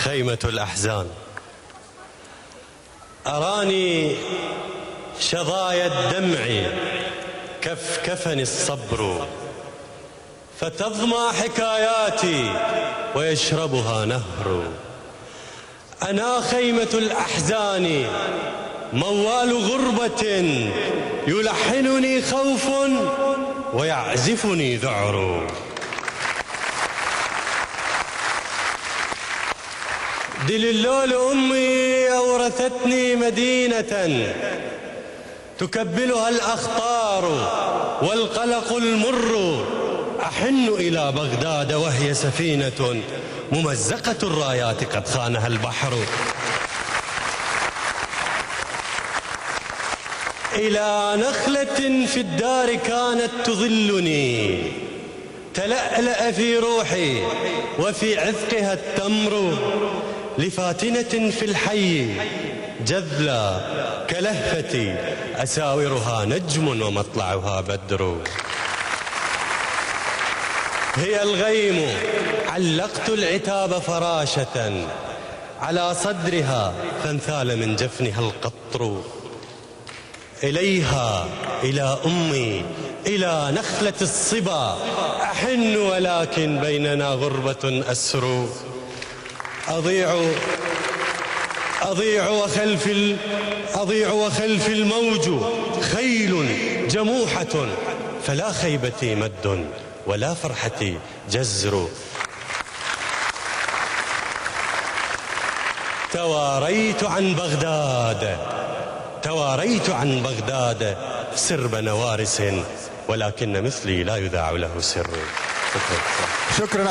خيمة الأحزان. أراني شظايا الدمع كفكفني الصبر، فتظمى حكاياتي ويشربها نهر. أنا خيمة الأحزان موال غربة، يلحنني خوف ويعزفني ذعر. دللول أمي أورثتني مدينة تكبلها الأخطار والقلق المر. أحن إلى بغداد وهي سفينة ممزقة الرايات قد خانها البحر. إلى نخلة في الدار كانت تظلني، تلألأ في روحي وفي عذقها التمر. لفاتنة في الحي جذلى كلهفتي، أساورها نجم ومطلعها بدر. هي الغيم علقت العتاب فراشة على صدرها، فانثال من جفنها القطر. إليها إلى أمي إلى نخلة الصبا أحن، ولكن بيننا غربة أسر. أضيع وخلفي الموج خيل جموحة، فلا خيبتي مد ولا فرحتي جزر. تواريت عن بغداد سرب نوارس، ولكن مثلي لا يذاع له سر. شكرا.